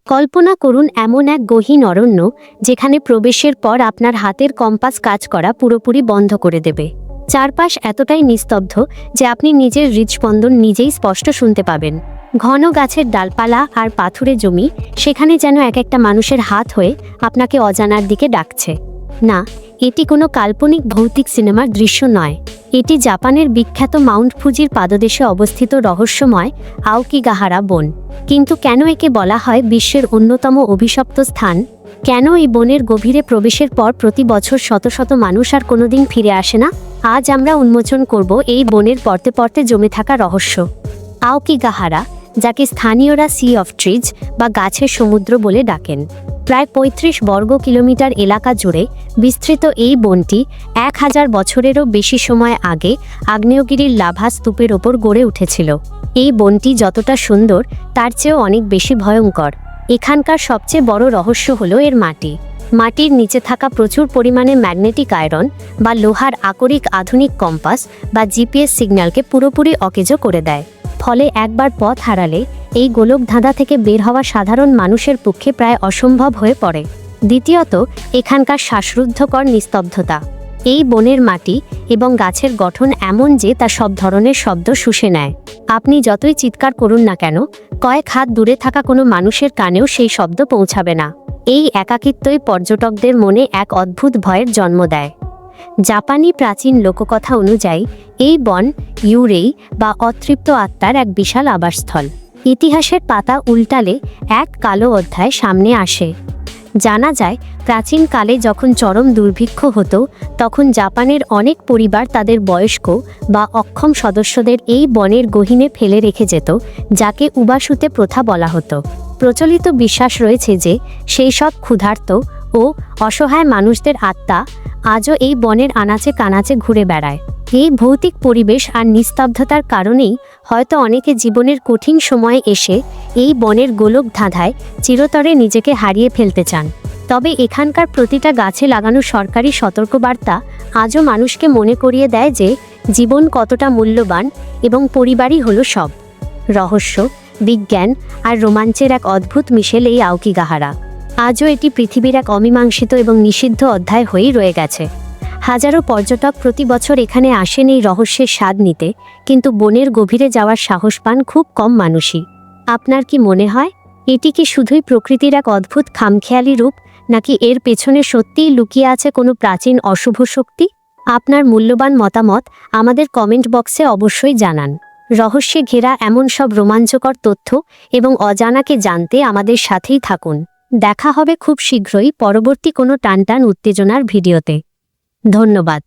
কল্পনা করুন এমন এক গহীন অরণ্য যেখানে প্রবেশের পর আপনার হাতের কম্পাস কাজ করা পুরোপুরি বন্ধ করে দেবে। চারপাশ এতটাই নিস্তব্ধ যে আপনি নিজের হৃদস্পন্দন নিজেই স্পষ্ট শুনতে পাবেন। ঘন গাছের ডালপালা আর পাথুরে জমি সেখানে যেন এক একটা মানুষের হাত হয়ে আপনাকে অজানার দিকে ডাকছে। না, এটি কোনো কাল্পনিক ভৌতিক সিনেমার দৃশ্য নয়। এটি জাপানের বিখ্যাত মাউন্ট ফুজির পাদদেশে অবস্থিত রহস্যময় আওকিগাহারা বন। কিন্তু কেন একে বলা হয় বিশ্বের অন্যতম অভিশপ্ত স্থান? কেন এই বনের গভীরে প্রবেশের পর প্রতি বছর শত শত মানুষ আর কোনোদিন ফিরে আসে না? আজ আমরা উন্মোচন করব এই বনের পর্তে পর্তে জমে থাকা রহস্য। আওকিগাহারা, যাকে স্থানীয়রা সি অফ ট্রিজ বা গাছের সমুদ্র বলে ডাকেন, প্রায় ৩৫ বর্গ কিলোমিটার এলাকা জুড়ে বিস্তৃত এই বনটি ১০০০ বছরেরও বেশি সময় আগে আগ্নেয়গিরির লাভা স্তূপের ওপর গড়ে উঠেছিল। এই বনটি যতটা সুন্দর তার চেয়েও অনেক বেশি ভয়ঙ্কর। এখানকার সবচেয়ে বড় রহস্য হলো এর মাটি। মাটির নিচে থাকা প্রচুর পরিমাণে ম্যাগনেটিক আয়রন বা লোহার আকরিক আধুনিক কম্পাস বা জিপিএস সিগন্যালকে পুরোপুরি অকেজো করে দেয়। ফলে একবার পথ হারালে এই গোলকধাঁধা থেকে বের হওয়া সাধারণ মানুষের পক্ষে প্রায় অসম্ভব হয়ে পড়ে। দ্বিতীয়ত, এখানকার শ্বাসরুদ্ধকর নিস্তব্ধতা। এই বনের মাটি এবং গাছের গঠন এমন যে তা সব ধরনের শব্দ শুষে নেয়। আপনি যতই চিৎকার করুন না কেন, কয়েক হাত দূরে থাকা কোনো মানুষের কানেও সেই শব্দ পৌঁছাবে না। এই একাকিত্বই পর্যটকদের মনে এক অদ্ভুত ভয়ের জন্ম দেয়। জাপানি প্রাচীন লোককথা অনুযায়ী এই বন ইউরেই বা অতৃপ্ত আত্মার এক বিশাল আবাসস্থল। ইতিহাসের পাতা উল্টালে এক কালো অধ্যায় সামনে আসে। জানা যায়, প্রাচীনকালে যখন চরম দুর্ভিক্ষ হতো তখন জাপানের অনেক পরিবার তাদের বয়স্ক বা অক্ষম সদস্যদের এই বনের গহীনে ফেলে রেখে যেত, যাকে উবাসুতে প্রথা বলা হতো। প্রচলিত বিশ্বাস রয়েছে যে সেই সব ক্ষুধার্ত ও অসহায় মানুষদের আত্মা আজও এই বনের আনাচে কানাচে ঘুরে বেড়ায়। এই ভৌতিক পরিবেশ আর নিস্তব্ধতার কারণেই হয়তো অনেকে জীবনের কঠিন সময়ে এসে এই বনের গোলকধাঁধায় চিরতরে নিজেকে হারিয়ে ফেলতে চান। তবে এখানকার প্রতিটা গাছে লাগানো সরকারি সতর্কবার্তা আজও মানুষকে মনে করিয়ে দেয় যে জীবন কতটা মূল্যবান এবং পরিবারই হলো সব। রহস্য, বিজ্ঞান আর রোমাঞ্চের এক অদ্ভুত মিশেল এই আওকিগাহারা। আজও এটি পৃথিবীর এক অমীমাংসিত এবং নিষিদ্ধ অধ্যায় হয়েই রয়ে গেছে। হাজারো পর্যটক প্রতি বছর এখানে আসেন এই রহস্যের স্বাদ নিতে, কিন্তু বনের গভীরে যাওয়ার সাহস পান খুব কম মানুষই। আপনার কি মনে হয়, এটি কি শুধুই প্রকৃতির এক অদ্ভুত খামখেয়ালি রূপ, নাকি এর পেছনে সত্যিই লুকিয়ে আছে কোনো প্রাচীন অশুভ শক্তি? আপনার মূল্যবান মতামত আমাদের কমেন্ট বক্সে অবশ্যই জানান। রহস্যে ঘেরা এমন সব রোমাঞ্চকর তথ্য এবং অজানাকে জানতে আমাদের সাথেই থাকুন। দেখা হবে খুব শীঘ্রই পরবর্তী কোনো টানটান উত্তেজনার ভিডিওতে। ধন্যবাদ।